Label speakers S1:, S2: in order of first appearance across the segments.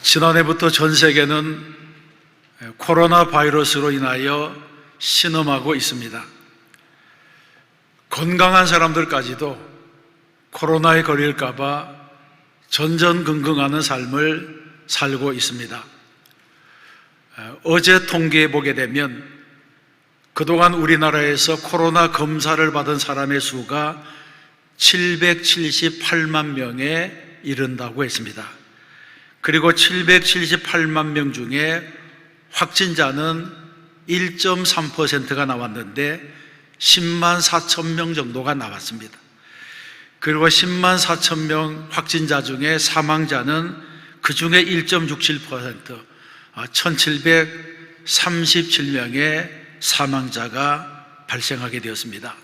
S1: 지난해부터 전 세계는 코로나 바이러스로 인하여 신음하고 있습니다. 건강한 사람들까지도 코로나에 걸릴까봐 전전긍긍하는 삶을 살고 있습니다. 어제 통계에 보게 되면 그동안 우리나라에서 코로나 검사를 받은 사람의 수가 778만 명에 이른다고 했습니다. 그리고 778만 명 중에 확진자는 1.3%가 나왔는데 10만 4천 명 정도가 나왔습니다. 그리고 10만 4천 명 확진자 중에 사망자는 그 중에 1.67%, 1737명의 사망자가 발생하게 되었습니다.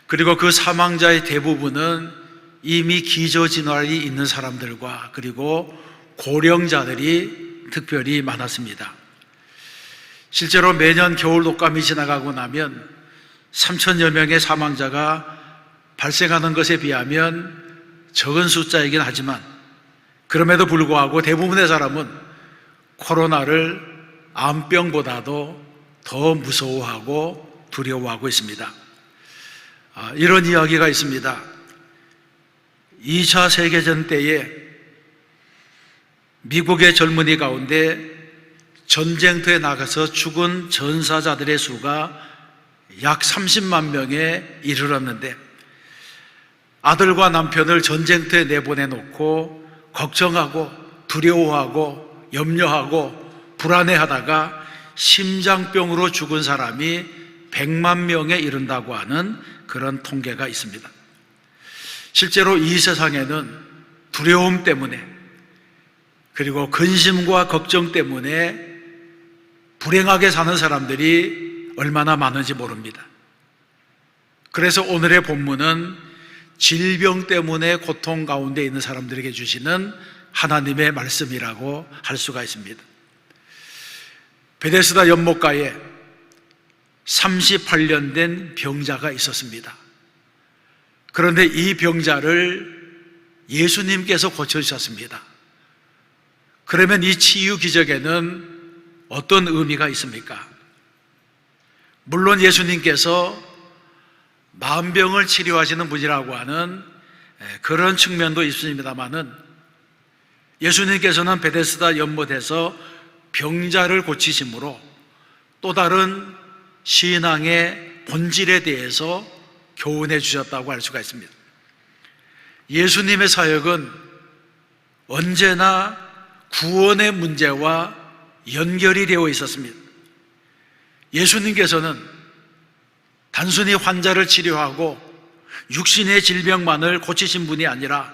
S1: 그리고 그 사망자의 대부분은 이미 기저질환이 있는 사람들과 그리고 고령자들이 특별히 많았습니다. 실제로 매년 겨울 독감이 지나가고 나면 3천여 명의 사망자가 발생하는 것에 비하면 적은 숫자이긴 하지만 그럼에도 불구하고 대부분의 사람은 코로나를 암병보다도 더 무서워하고 두려워하고 있습니다. 이런 이야기가 있습니다. 2차 세계전 때에 미국의 젊은이 가운데 전쟁터에 나가서 죽은 전사자들의 수가 약 30만 명에 이르렀는데 아들과 남편을 전쟁터에 내보내놓고 걱정하고 두려워하고 염려하고 불안해하다가 심장병으로 죽은 사람이 100만 명에 이른다고 하는 그런 통계가 있습니다. 실제로 이 세상에는 두려움 때문에 그리고 근심과 걱정 때문에 불행하게 사는 사람들이 얼마나 많은지 모릅니다. 그래서 오늘의 본문은 질병 때문에 고통 가운데 있는 사람들에게 주시는 하나님의 말씀이라고 할 수가 있습니다. 베데스다 연못가에 38년 된 병자가 있었습니다. 그런데 이 병자를 예수님께서 고쳐주셨습니다. 그러면 이 치유 기적에는 어떤 의미가 있습니까? 물론 예수님께서 만병을 치료하시는 분이라고 하는 그런 측면도 있습니다만은 예수님께서는 베데스다 연못에서 병자를 고치심으로 또 다른 신앙의 본질에 대해서 교훈해 주셨다고 할 수가 있습니다. 예수님의 사역은 언제나 구원의 문제와 연결이 되어 있었습니다. 예수님께서는 단순히 환자를 치료하고 육신의 질병만을 고치신 분이 아니라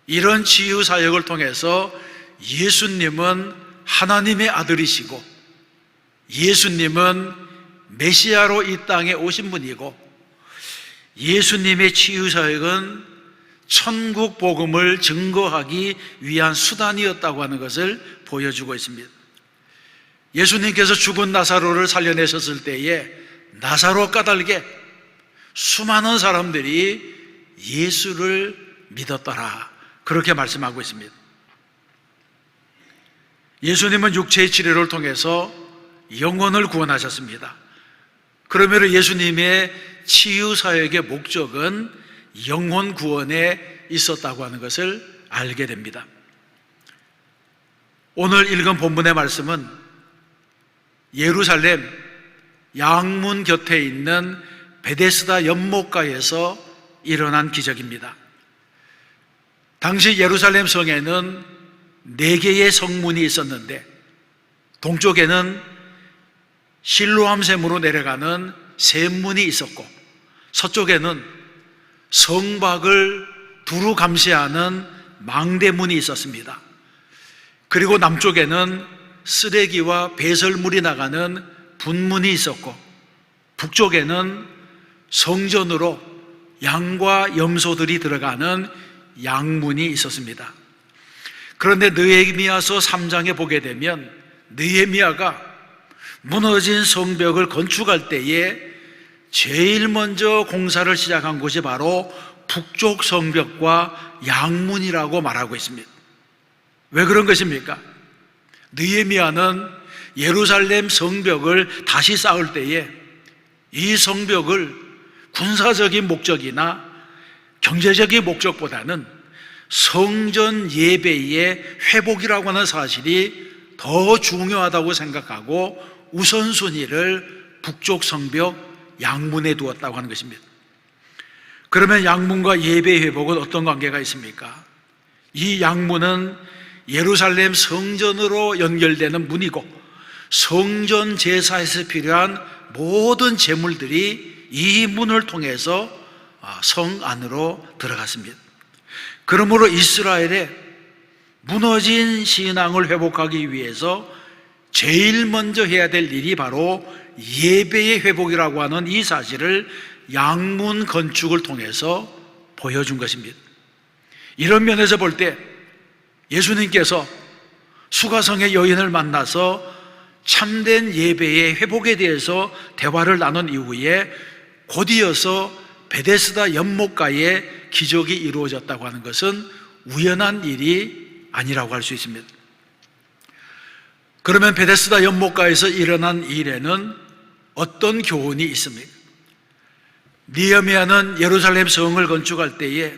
S1: 이런 치유 사역을 통해서 예수님은 하나님의 아들이시고 예수님은 메시아로 이 땅에 오신 분이고 예수님의 치유 사역은 천국 복음을 증거하기 위한 수단이었다고 하는 것을 보여주고 있습니다. 예수님께서 죽은 나사로를 살려내셨을 때에 나사로 까닭에 수많은 사람들이 예수를 믿었더라, 그렇게 말씀하고 있습니다. 예수님은 육체의 치료를 통해서 영혼을 구원하셨습니다. 그러므로 예수님의 치유 사역의 목적은 영혼 구원에 있었다고 하는 것을 알게 됩니다. 오늘 읽은 본문의 말씀은 예루살렘 양문 곁에 있는 베데스다 연못가에서 일어난 기적입니다. 당시 예루살렘 성에는 4개의 성문이 있었는데 동쪽에는 실로암 샘으로 내려가는 샘문이 있었고 서쪽에는 성곽을 두루 감시하는 망대문이 있었습니다. 그리고 남쪽에는 쓰레기와 배설물이 나가는 분문이 있었고 북쪽에는 성전으로 양과 염소들이 들어가는 양문이 있었습니다. 그런데 느헤미야서 3장에 보게 되면 느헤미야가 무너진 성벽을 건축할 때에 제일 먼저 공사를 시작한 곳이 바로 북쪽 성벽과 양문이라고 말하고 있습니다. 왜 그런 것입니까? 느헤미야는 예루살렘 성벽을 다시 쌓을 때에 이 성벽을 군사적인 목적이나 경제적인 목적보다는 성전 예배의 회복이라고 하는 사실이 더 중요하다고 생각하고 우선순위를 북쪽 성벽 양문에 두었다고 하는 것입니다. 그러면 양문과 예배 회복은 어떤 관계가 있습니까? 이 양문은 예루살렘 성전으로 연결되는 문이고 성전 제사에서 필요한 모든 제물들이 이 문을 통해서 성 안으로 들어갔습니다. 그러므로 이스라엘의 무너진 신앙을 회복하기 위해서 제일 먼저 해야 될 일이 바로 예배의 회복이라고 하는 이 사실을 양문 건축을 통해서 보여준 것입니다. 이런 면에서 볼 때 예수님께서 수가성의 여인을 만나서 참된 예배의 회복에 대해서 대화를 나눈 이후에 곧이어서 베데스다 연못가에 기적이 이루어졌다고 하는 것은 우연한 일이 아니라고 할 수 있습니다. 그러면 베데스다 연못가에서 일어난 일에는 어떤 교훈이 있습니까? 느헤미야는 예루살렘 성을 건축할 때에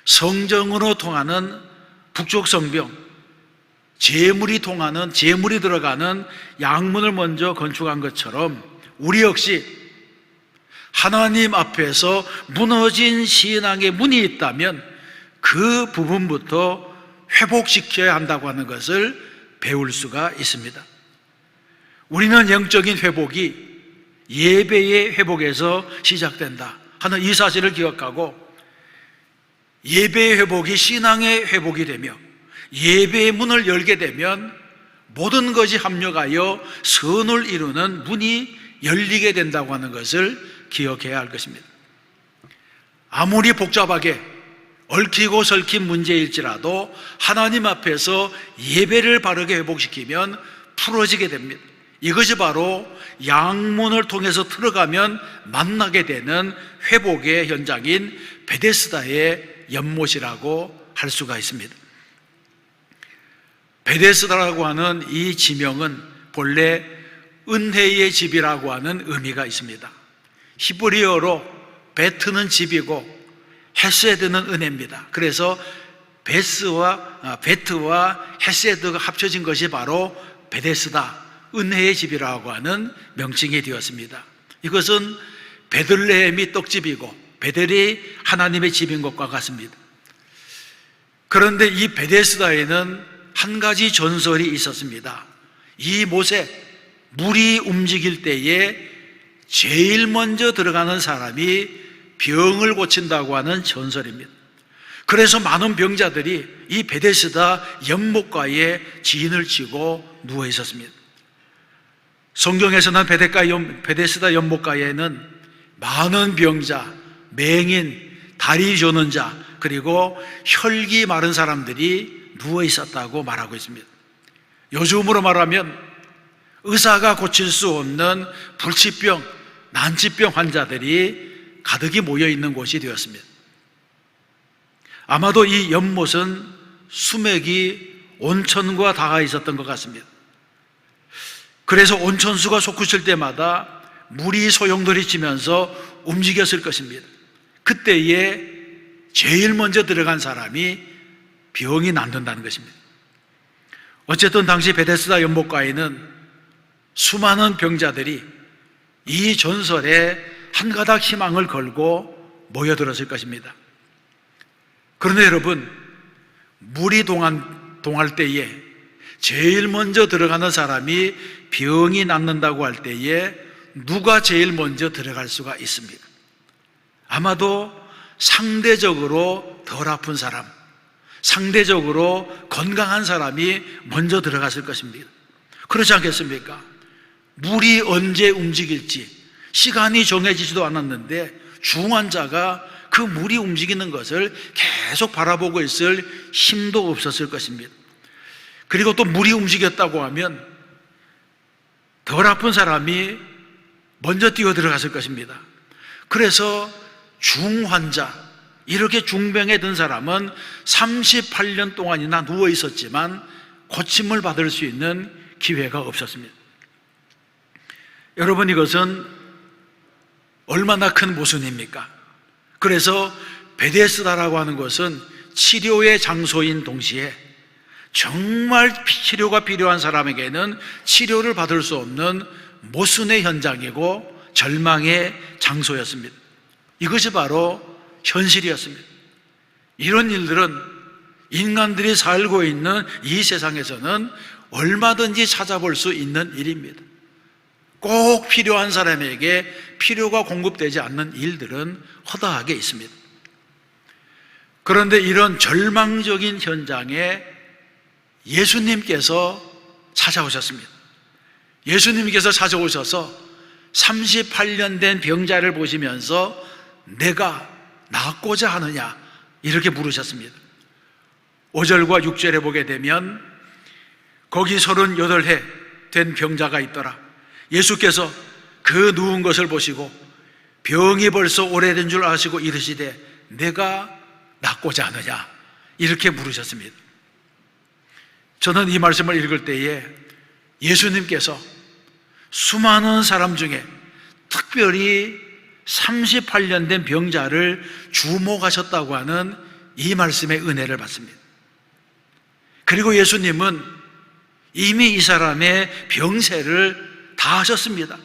S1: 성전으로 통하는 북쪽 성벽, 제물이 들어가는 양문을 먼저 건축한 것처럼 우리 역시 하나님 앞에서 무너진 신앙의 문이 있다면 그 부분부터 회복시켜야 한다고 하는 것을 배울 수가 있습니다. 우리는 영적인 회복이 예배의 회복에서 시작된다 하는 이 사실을 기억하고 예배의 회복이 신앙의 회복이 되며 예배의 문을 열게 되면 모든 것이 합력하여 선을 이루는 문이 열리게 된다고 하는 것을 기억해야 할 것입니다. 아무리 복잡하게 얽히고 설킨 문제일지라도 하나님 앞에서 예배를 바르게 회복시키면 풀어지게 됩니다. 이것이 바로 양문을 통해서 들어가면 만나게 되는 회복의 현장인 베데스다의 연못이라고 할 수가 있습니다. 베데스다라고 하는 이 지명은 본래 은혜의 집이라고 하는 의미가 있습니다. 히브리어로 베트는 집이고 헤세드는 은혜입니다. 그래서 베트와 헤세드가 합쳐진 것이 바로 베데스다, 은혜의 집이라고 하는 명칭이 되었습니다. 이것은 베들레헴이 떡집이고 베델이 하나님의 집인 것과 같습니다. 그런데 이 베데스다에는 한 가지 전설이 있었습니다. 이 못에 물이 움직일 때에 제일 먼저 들어가는 사람이 병을 고친다고 하는 전설입니다. 그래서 많은 병자들이 이 베데스다 연못가에 진을 치고 누워 있었습니다. 성경에서는 베데스다 연못가에는 많은 병자, 맹인, 다리 저는 자, 그리고 혈기 마른 사람들이 누워 있었다고 말하고 있습니다. 요즘으로 말하면 의사가 고칠 수 없는 불치병, 난치병 환자들이 가득히 모여 있는 곳이 되었습니다. 아마도 이 연못은 수맥이 온천과 닿아 있었던 것 같습니다. 그래서 온천수가 솟구칠 때마다 물이 소용돌이치면서 움직였을 것입니다. 그때에 제일 먼저 들어간 사람이 병이 낫는다는 것입니다. 어쨌든 당시 베데스다 연못가에는 수많은 병자들이 이 전설에 한 가닥 희망을 걸고 모여들었을 것입니다. 그런데 여러분, 물이 동할 때에 제일 먼저 들어가는 사람이 병이 낫는다고 할 때에 누가 제일 먼저 들어갈 수가 있습니까? 아마도 상대적으로 덜 아픈 사람, 상대적으로 건강한 사람이 먼저 들어갔을 것입니다. 그렇지 않겠습니까? 물이 언제 움직일지 시간이 정해지지도 않았는데 중환자가 그 물이 움직이는 것을 계속 바라보고 있을 힘도 없었을 것입니다. 그리고 또 물이 움직였다고 하면 덜 아픈 사람이 먼저 뛰어 들어갔을 것입니다. 그래서 중환자, 이렇게 중병에 든 사람은 38년 동안이나 누워 있었지만 고침을 받을 수 있는 기회가 없었습니다. 여러분, 이것은 얼마나 큰 모순입니까? 그래서 베데스다라고 하는 것은 치료의 장소인 동시에 정말 치료가 필요한 사람에게는 치료를 받을 수 없는 모순의 현장이고 절망의 장소였습니다. 이것이 바로 현실이었습니다. 이런 일들은 인간들이 살고 있는 이 세상에서는 얼마든지 찾아볼 수 있는 일입니다. 꼭 필요한 사람에게 필요가 공급되지 않는 일들은 허다하게 있습니다. 그런데 이런 절망적인 현장에 예수님께서 찾아오셨습니다. 예수님께서 찾아오셔서 38년 된 병자를 보시면서 내가 낫고자 하느냐 이렇게 물으셨습니다. 5절과 6절에 보게 되면 거기 38해 된 병자가 있더라. 예수께서 그 누운 것을 보시고 병이 벌써 오래된 줄 아시고 이르시되 내가 낫고자 하느냐 이렇게 물으셨습니다. 저는 이 말씀을 읽을 때에 예수님께서 수많은 사람 중에 특별히 38년 된 병자를 주목하셨다고 하는 이 말씀의 은혜를 받습니다. 그리고 예수님은 이미 이 사람의 병세를 다 하셨습니다.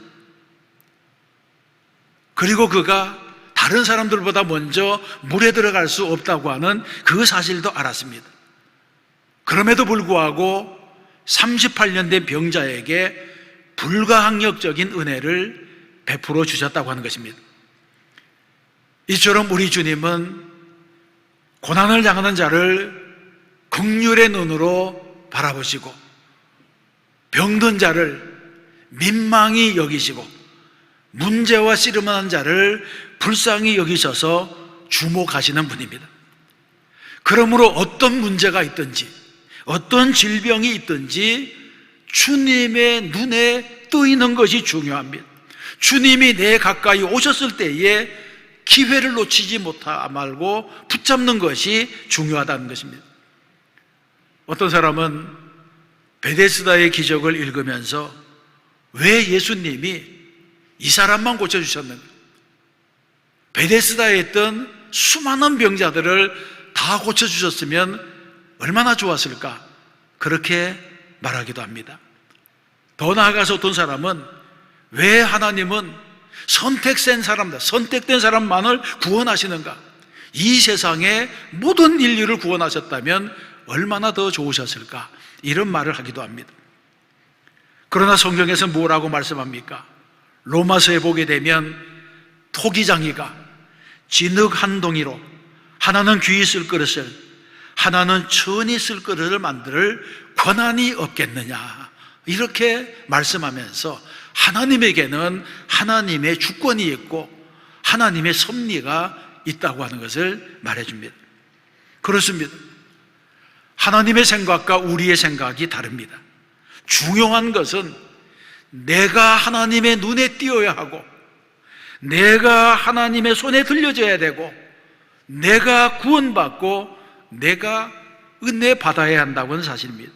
S1: 그리고 그가 다른 사람들보다 먼저 물에 들어갈 수 없다고 하는 그 사실도 알았습니다. 그럼에도 불구하고 38년 된 병자에게 불가항력적인 은혜를 베풀어 주셨다고 하는 것입니다. 이처럼 우리 주님은 고난을 당하는 자를 긍휼의 눈으로 바라보시고 병든 자를 민망히 여기시고 문제와 씨름하는 자를 불쌍히 여기셔서 주목하시는 분입니다. 그러므로 어떤 문제가 있든지 어떤 질병이 있든지 주님의 눈에 뜨이는 것이 중요합니다. 주님이 내 가까이 오셨을 때에 기회를 놓치지 말고 붙잡는 것이 중요하다는 것입니다. 어떤 사람은 베데스다의 기적을 읽으면서 왜 예수님이 이 사람만 고쳐주셨는가? 베데스다에 있던 수많은 병자들을 다 고쳐주셨으면 얼마나 좋았을까? 그렇게 말하기도 합니다. 더 나아가서 어떤 사람은 왜 하나님은 선택된 사람만을 구원하시는가? 이 세상의 모든 인류를 구원하셨다면 얼마나 더 좋으셨을까? 이런 말을 하기도 합니다. 그러나 성경에서 뭐라고 말씀합니까? 로마서에 보게 되면 토기장이가 진흙 한 동이로 하나는 귀히 쓸 그릇을 하나는 천이 쓸 그릇을 만들 권한이 없겠느냐 이렇게 말씀하면서 하나님에게는 하나님의 주권이 있고 하나님의 섭리가 있다고 하는 것을 말해줍니다. 그렇습니다. 하나님의 생각과 우리의 생각이 다릅니다. 중요한 것은 내가 하나님의 눈에 띄어야 하고 내가 하나님의 손에 들려져야 되고 내가 구원받고 내가 은혜 받아야 한다고 하는 사실입니다.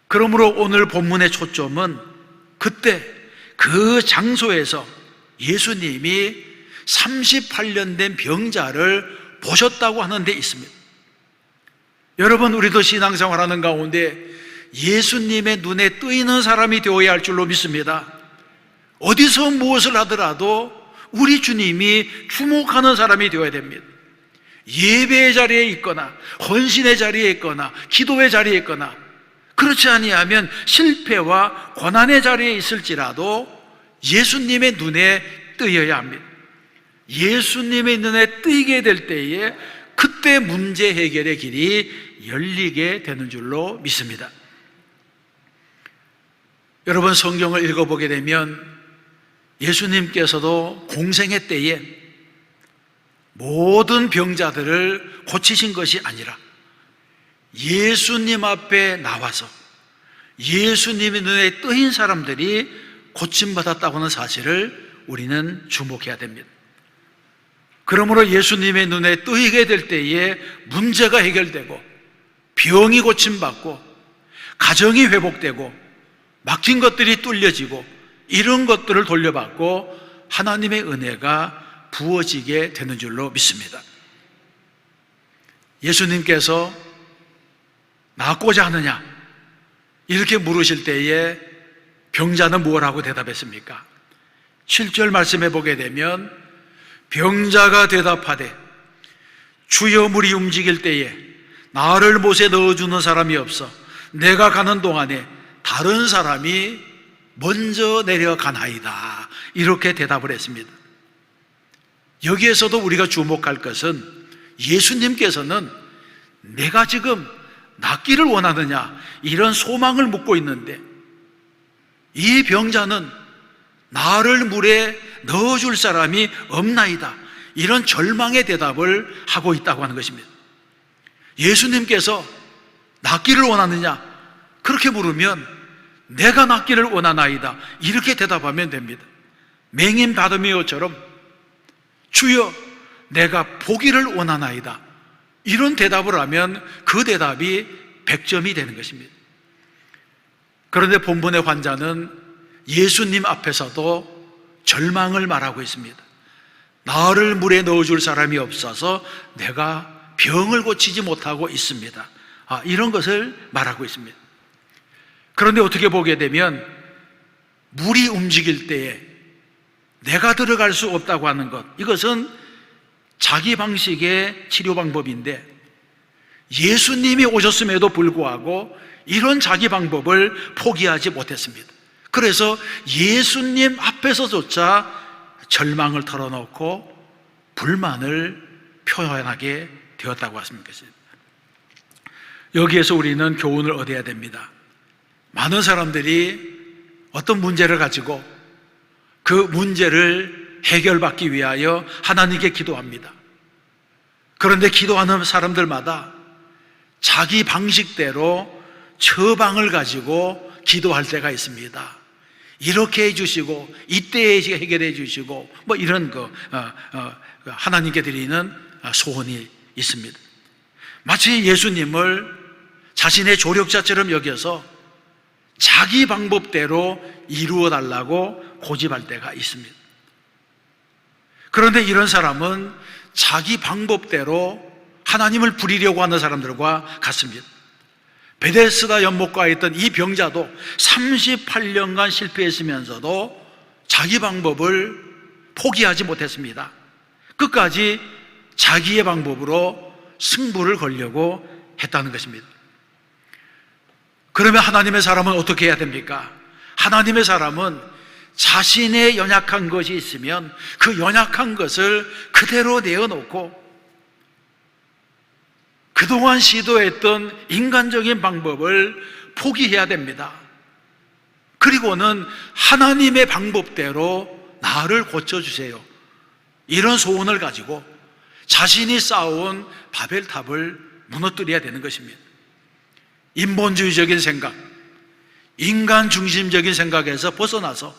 S1: 그러므로 오늘 본문의 초점은 그때 그 장소에서 예수님이 38년 된 병자를 보셨다고 하는 데 있습니다. 여러분, 우리도 신앙생활하는 가운데 예수님의 눈에 뜨이는 사람이 되어야 할 줄로 믿습니다. 어디서 무엇을 하더라도 우리 주님이 주목하는 사람이 되어야 됩니다. 예배의 자리에 있거나 헌신의 자리에 있거나 기도의 자리에 있거나 그렇지 아니하면 실패와 고난의 자리에 있을지라도 예수님의 눈에 뜨여야 합니다. 예수님의 눈에 뜨이게 될 때에 그때 문제 해결의 길이 열리게 되는 줄로 믿습니다. 여러분, 성경을 읽어보게 되면 예수님께서도 공생애 때에 모든 병자들을 고치신 것이 아니라 예수님 앞에 나와서 예수님의 눈에 뜨인 사람들이 고침받았다고 하는 사실을 우리는 주목해야 됩니다. 그러므로 예수님의 눈에 뜨이게 될 때에 문제가 해결되고 병이 고침받고 가정이 회복되고 막힌 것들이 뚫려지고 이런 것들을 돌려받고 하나님의 은혜가 부어지게 되는 줄로 믿습니다. 예수님께서 낫고자 하느냐 이렇게 물으실 때에 병자는 무엇라고 대답했습니까? 7절 말씀해 보게 되면 병자가 대답하되 주여 물이 움직일 때에 나를 못에 넣어주는 사람이 없어 내가 가는 동안에 다른 사람이 먼저 내려가나이다 이렇게 대답을 했습니다. 여기에서도 우리가 주목할 것은 예수님께서는 내가 지금 낫기를 원하느냐 이런 소망을 묻고 있는데 이 병자는 나를 물에 넣어줄 사람이 없나이다 이런 절망의 대답을 하고 있다고 하는 것입니다. 예수님께서 낫기를 원하느냐 그렇게 물으면 내가 낫기를 원하나이다 이렇게 대답하면 됩니다. 맹인 바드메오처럼 주여 내가 보기를 원하나이다 이런 대답을 하면 그 대답이 100점이 되는 것입니다. 그런데 본문의 환자는 예수님 앞에서도 절망을 말하고 있습니다. 나를 물에 넣어줄 사람이 없어서 내가 병을 고치지 못하고 있습니다. 이런 것을 말하고 있습니다. 그런데 어떻게 보게 되면 물이 움직일 때에 내가 들어갈 수 없다고 하는 것, 이것은 자기 방식의 치료 방법인데 예수님이 오셨음에도 불구하고 이런 자기 방법을 포기하지 못했습니다. 그래서 예수님 앞에서조차 절망을 털어놓고 불만을 표현하게 되었다고 하십니까? 여기에서 우리는 교훈을 얻어야 됩니다. 많은 사람들이 어떤 문제를 가지고 그 문제를 해결받기 위하여 하나님께 기도합니다. 그런데 기도하는 사람들마다 자기 방식대로 처방을 가지고 기도할 때가 있습니다. 이렇게 해주시고 이때 해결해 주시고 뭐 이런 거 하나님께 드리는 소원이 있습니다. 마치 예수님을 자신의 조력자처럼 여겨서 자기 방법대로 이루어 달라고 고집할 때가 있습니다. 그런데 이런 사람은 자기 방법대로 하나님을 부리려고 하는 사람들과 같습니다. 베데스다 연못가에 있던 이 병자도 38년간 실패했으면서도 자기 방법을 포기하지 못했습니다. 끝까지 자기의 방법으로 승부를 걸려고 했다는 것입니다. 그러면 하나님의 사람은 어떻게 해야 됩니까? 하나님의 사람은 자신의 연약한 것이 있으면 그 연약한 것을 그대로 내어놓고 그동안 시도했던 인간적인 방법을 포기해야 됩니다. 그리고는 하나님의 방법대로 나를 고쳐주세요, 이런 소원을 가지고 자신이 쌓아온 바벨탑을 무너뜨려야 되는 것입니다. 인본주의적인 생각, 인간 중심적인 생각에서 벗어나서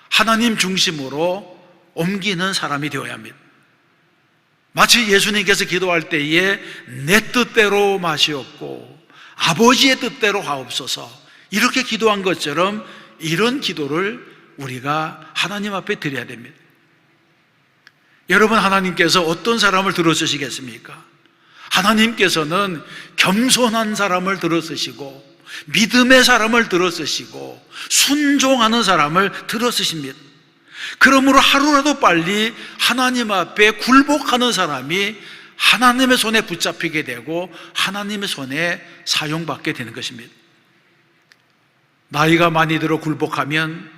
S1: 하나님 중심으로 옮기는 사람이 되어야 합니다. 마치 예수님께서 기도할 때에 내 뜻대로 마시옵고 아버지의 뜻대로 하옵소서 이렇게 기도한 것처럼 이런 기도를 우리가 하나님 앞에 드려야 됩니다. 여러분, 하나님께서 어떤 사람을 들어쓰시겠습니까? 하나님께서는 겸손한 사람을 들어쓰시고 믿음의 사람을 들어쓰시고 순종하는 사람을 들어쓰십니다. 그러므로 하루라도 빨리 하나님 앞에 굴복하는 사람이 하나님의 손에 붙잡히게 되고 하나님의 손에 사용받게 되는 것입니다. 나이가 많이 들어 굴복하면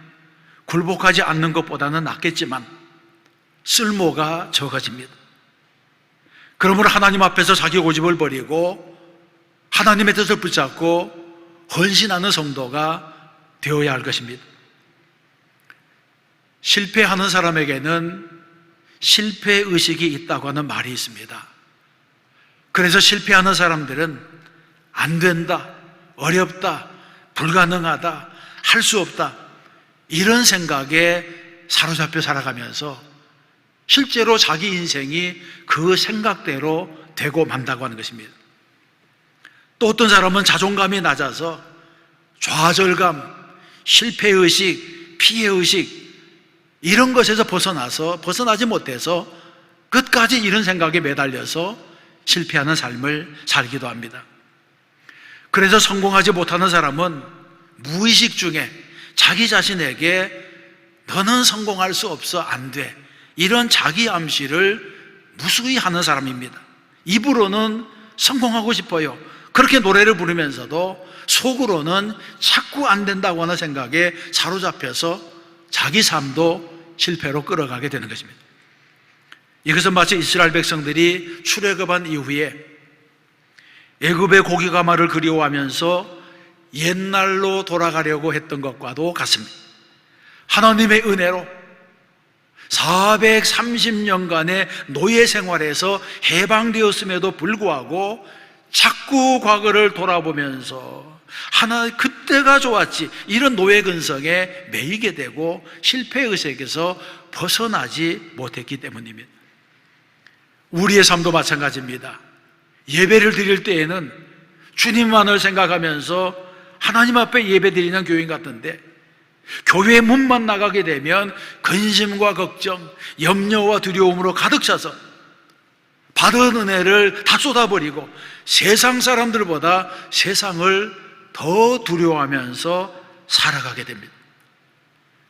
S1: 굴복하지 않는 것보다는 낫겠지만 쓸모가 적어집니다. 그러므로 하나님 앞에서 자기 고집을 버리고 하나님의 뜻을 붙잡고 헌신하는 성도가 되어야 할 것입니다. 실패하는 사람에게는 실패의식이 있다고 하는 말이 있습니다. 그래서 실패하는 사람들은 안 된다, 어렵다, 불가능하다, 할 수 없다, 이런 생각에 사로잡혀 살아가면서 실제로 자기 인생이 그 생각대로 되고 만다고 하는 것입니다. 또 어떤 사람은 자존감이 낮아서 좌절감, 실패의식, 피해의식 이런 것에서 벗어나지 못해서 끝까지 이런 생각에 매달려서 실패하는 삶을 살기도 합니다. 그래서 성공하지 못하는 사람은 무의식 중에 자기 자신에게 너는 성공할 수 없어, 안 돼, 이런 자기 암시를 무수히 하는 사람입니다. 입으로는 성공하고 싶어요, 그렇게 노래를 부르면서도 속으로는 자꾸 안 된다고 하는 생각에 사로잡혀서 자기 삶도 실패로 끌어가게 되는 것입니다. 이것은 마치 이스라엘 백성들이 출애굽한 이후에 애굽의 고기가마를 그리워하면서 옛날로 돌아가려고 했던 것과도 같습니다. 하나님의 은혜로 430년간의 노예 생활에서 해방되었음에도 불구하고 자꾸 과거를 돌아보면서 그때가 좋았지, 이런 노예 근성에 매이게 되고 실패의식에서 벗어나지 못했기 때문입니다. 우리의 삶도 마찬가지입니다. 예배를 드릴 때에는 주님만을 생각하면서 하나님 앞에 예배 드리는 교인 같은데, 교회 문만 나가게 되면 근심과 걱정, 염려와 두려움으로 가득 차서 받은 은혜를 다 쏟아버리고 세상 사람들보다 세상을 더 두려워하면서 살아가게 됩니다.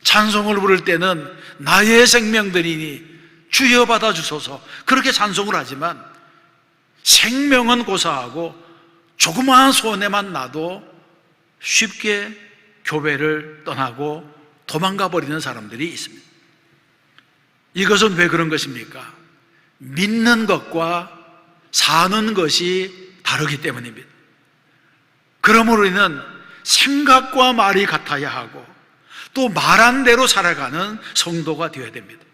S1: 찬송을 부를 때는 나의 생명들이니 주여 받아주소서, 그렇게 찬송을 하지만 생명은 고사하고 조그마한 손해만 나도 쉽게 교회를 떠나고 도망가 버리는 사람들이 있습니다. 이것은 왜 그런 것입니까? 믿는 것과 사는 것이 다르기 때문입니다. 그러므로 우리는 생각과 말이 같아야 하고 또 말한 대로 살아가는 성도가 되어야 됩니다.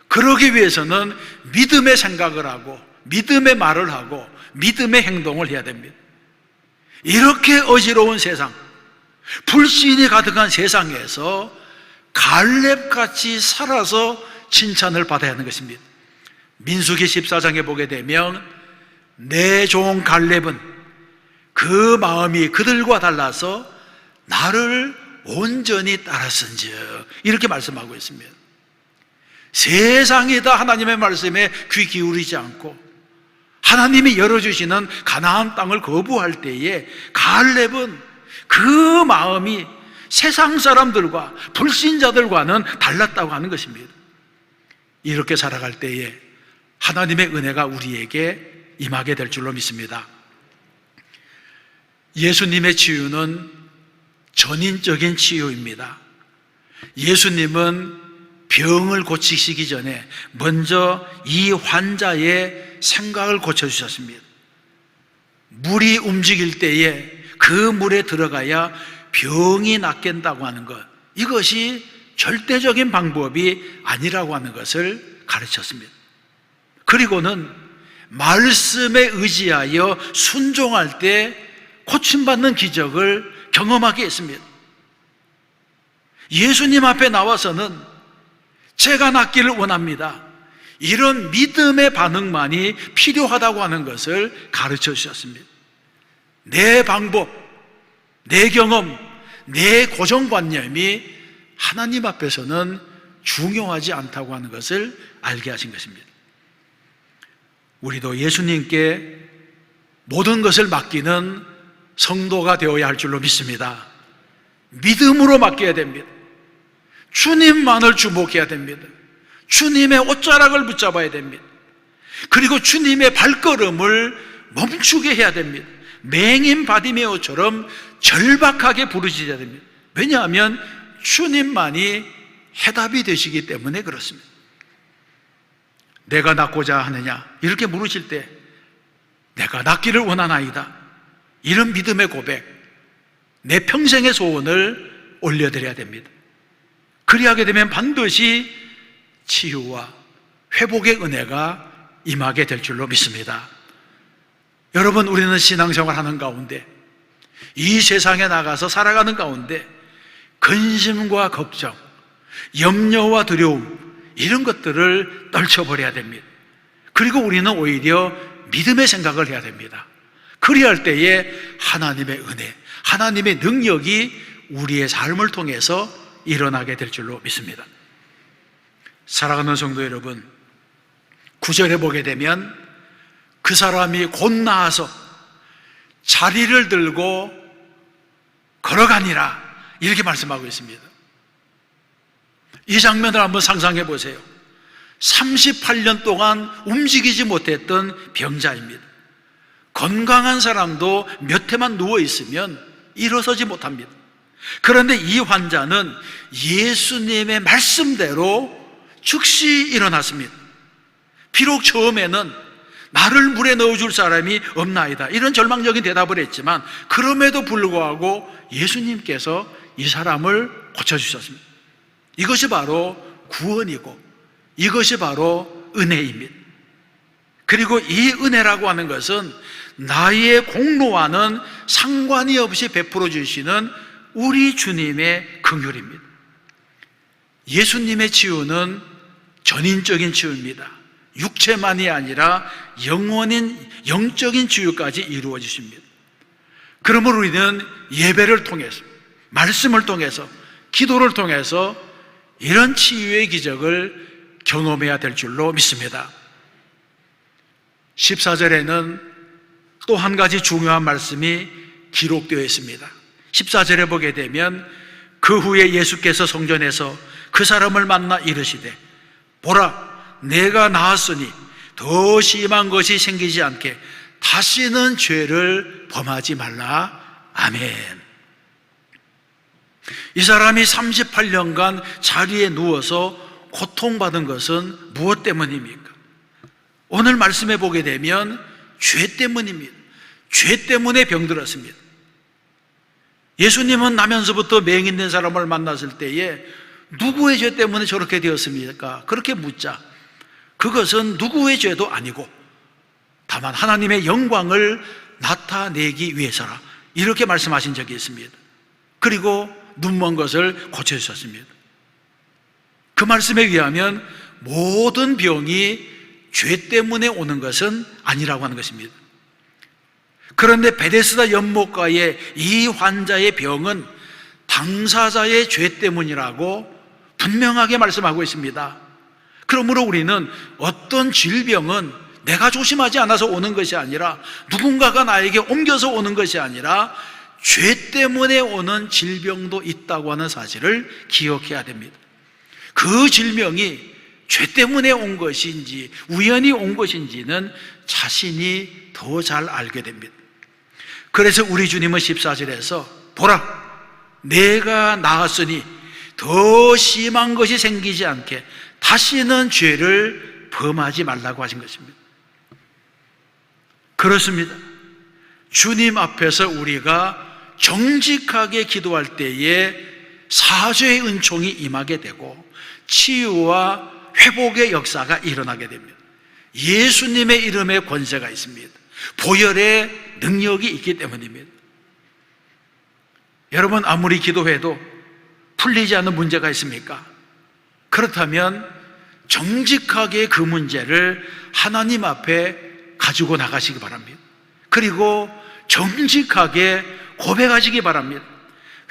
S1: 그러기 위해서는 믿음의 생각을 하고 믿음의 말을 하고 믿음의 행동을 해야 됩니다. 이렇게 어지러운 세상, 불신이 가득한 세상에서 갈렙같이 살아서 칭찬을 받아야 하는 것입니다. 민수기 14장에 보게 되면 내 종 갈렙은 그 마음이 그들과 달라서 나를 온전히 따랐은즉, 이렇게 말씀하고 있습니다. 세상이 다 하나님의 말씀에 귀 기울이지 않고 하나님이 열어주시는 가나안 땅을 거부할 때에 갈렙은 그 마음이 세상 사람들과 불신자들과는 달랐다고 하는 것입니다. 이렇게 살아갈 때에 하나님의 은혜가 우리에게 임하게 될 줄로 믿습니다. 예수님의 치유는 전인적인 치유입니다. 예수님은 병을 고치시기 전에 먼저 이 환자의 생각을 고쳐주셨습니다. 물이 움직일 때에 그 물에 들어가야 병이 낫겠다고 하는 것, 이것이 절대적인 방법이 아니라고 하는 것을 가르쳤습니다. 그리고는 말씀에 의지하여 순종할 때 고침받는 기적을 경험하게 했습니다. 예수님 앞에 나와서는 제가 낫기를 원합니다, 이런 믿음의 반응만이 필요하다고 하는 것을 가르쳐 주셨습니다. 내 방법, 내 경험, 내 고정관념이 하나님 앞에서는 중요하지 않다고 하는 것을 알게 하신 것입니다. 우리도 예수님께 모든 것을 맡기는 성도가 되어야 할 줄로 믿습니다. 믿음으로 맡겨야 됩니다. 주님만을 주목해야 됩니다. 주님의 옷자락을 붙잡아야 됩니다. 그리고 주님의 발걸음을 멈추게 해야 됩니다. 맹인 바디메오처럼 절박하게 부르짖어야 됩니다. 왜냐하면 주님만이 해답이 되시기 때문에 그렇습니다. 내가 낫고자 하느냐, 이렇게 물으실 때 내가 낫기를 원하나이다, 이런 믿음의 고백, 내 평생의 소원을 올려드려야 됩니다. 그리하게 되면 반드시 치유와 회복의 은혜가 임하게 될 줄로 믿습니다. 여러분, 우리는 신앙생활 하는 가운데, 이 세상에 나가서 살아가는 가운데 근심과 걱정, 염려와 두려움, 이런 것들을 떨쳐버려야 됩니다. 그리고 우리는 오히려 믿음의 생각을 해야 됩니다. 그리야 할 때에 하나님의 은혜, 하나님의 능력이 우리의 삶을 통해서 일어나게 될 줄로 믿습니다. 사랑하는 성도 여러분, 9절에 보게 되면 그 사람이 곧 나아서 자리를 들고 걸어가니라, 이렇게 말씀하고 있습니다. 이 장면을 한번 상상해 보세요. 38년 동안 움직이지 못했던 병자입니다. 건강한 사람도 몇 해만 누워 있으면 일어서지 못합니다. 그런데 이 환자는 예수님의 말씀대로 즉시 일어났습니다. 비록 처음에는 나를 물에 넣어줄 사람이 없나이다, 이런 절망적인 대답을 했지만 그럼에도 불구하고 예수님께서 이 사람을 고쳐주셨습니다. 이것이 바로 구원이고 이것이 바로 은혜입니다. 그리고 이 은혜라고 하는 것은 나의 공로와는 상관이 없이 베풀어 주시는 우리 주님의 긍휼입니다. 예수님의 치유는 전인적인 치유입니다. 육체만이 아니라 영적인 치유까지 이루어 주십니다. 그러므로 우리는 예배를 통해서, 말씀을 통해서, 기도를 통해서 이런 치유의 기적을 경험해야 될 줄로 믿습니다. 14절에는 또 한 가지 중요한 말씀이 기록되어 있습니다. 14절에 보게 되면 그 후에 예수께서 성전에서 그 사람을 만나 이르시되 보라, 내가 나았으니 더 심한 것이 생기지 않게 다시는 죄를 범하지 말라. 아멘. 이 사람이 38년간 자리에 누워서 고통받은 것은 무엇 때문입니까? 오늘 말씀해 보게 되면 죄 때문입니다. 죄 때문에 병들었습니다. 예수님은 나면서부터 맹인된 사람을 만났을 때에 누구의 죄 때문에 저렇게 되었습니까? 그렇게 묻자 그것은 누구의 죄도 아니고 다만 하나님의 영광을 나타내기 위해서라, 이렇게 말씀하신 적이 있습니다. 그리고 눈먼 것을 고쳐주셨습니다. 그 말씀에 의하면 모든 병이 죄 때문에 오는 것은 아니라고 하는 것입니다. 그런데 베데스다 연못가의 이 환자의 병은 당사자의 죄 때문이라고 분명하게 말씀하고 있습니다. 그러므로 우리는 어떤 질병은 내가 조심하지 않아서 오는 것이 아니라, 누군가가 나에게 옮겨서 오는 것이 아니라 죄 때문에 오는 질병도 있다고 하는 사실을 기억해야 됩니다. 그 질병이 죄 때문에 온 것인지 우연히 온 것인지는 자신이 더 잘 알게 됩니다. 그래서 우리 주님은 14절에서 보라, 내가 나았으니 더 심한 것이 생기지 않게 다시는 죄를 범하지 말라고 하신 것입니다. 그렇습니다. 주님 앞에서 우리가 정직하게 기도할 때에 사죄의 은총이 임하게 되고 치유와 회복의 역사가 일어나게 됩니다. 예수님의 이름에 권세가 있습니다. 보혈의 능력이 있기 때문입니다. 여러분, 아무리 기도해도 풀리지 않는 문제가 있습니까? 그렇다면 정직하게 그 문제를 하나님 앞에 가지고 나가시기 바랍니다. 그리고 정직하게 고백하시기 바랍니다.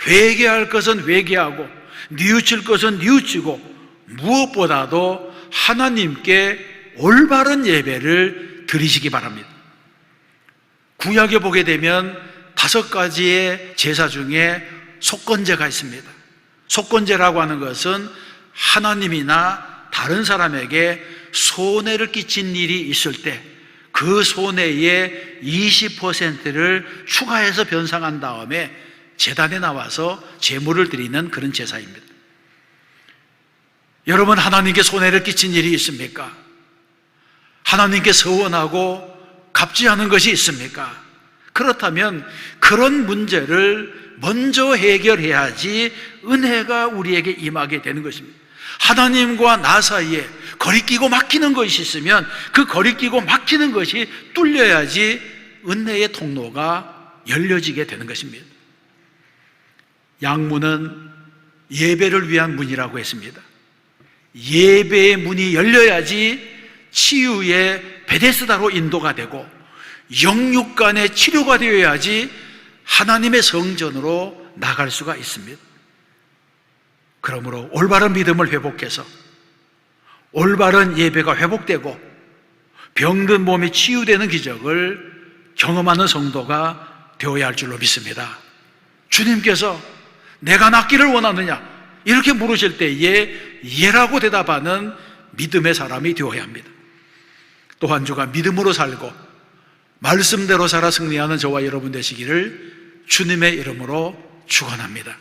S1: 회개할 것은 회개하고 뉘우칠 것은 뉘우치고 무엇보다도 하나님께 올바른 예배를 드리시기 바랍니다. 구약에 보게 되면 5가지의 제사 중에 속건제가 있습니다. 속건제라고 하는 것은 하나님이나 다른 사람에게 손해를 끼친 일이 있을 때 그 손해의 20%를 추가해서 변상한 다음에 제단에 나와서 제물을 드리는 그런 제사입니다. 여러분, 하나님께 손해를 끼친 일이 있습니까? 하나님께 서원하고 갚지 않은 것이 있습니까? 그렇다면 그런 문제를 먼저 해결해야지 은혜가 우리에게 임하게 되는 것입니다. 하나님과 나 사이에 거리끼고 막히는 것이 있으면 그 거리끼고 막히는 것이 뚫려야지 은혜의 통로가 열려지게 되는 것입니다. 양문은 예배를 위한 문이라고 했습니다. 예배의 문이 열려야지 치유의 베데스다로 인도가 되고 영육 간의 치료가 되어야지 하나님의 성전으로 나갈 수가 있습니다. 그러므로 올바른 믿음을 회복해서 올바른 예배가 회복되고 병든 몸이 치유되는 기적을 경험하는 성도가 되어야 할 줄로 믿습니다. 주님께서 내가 낫기를 원하느냐 이렇게 물으실 때에 예라고 대답하는 믿음의 사람이 되어야 합니다. 또 한 주가 믿음으로 살고 말씀대로 살아 승리하는 저와 여러분 되시기를 주님의 이름으로 축원합니다.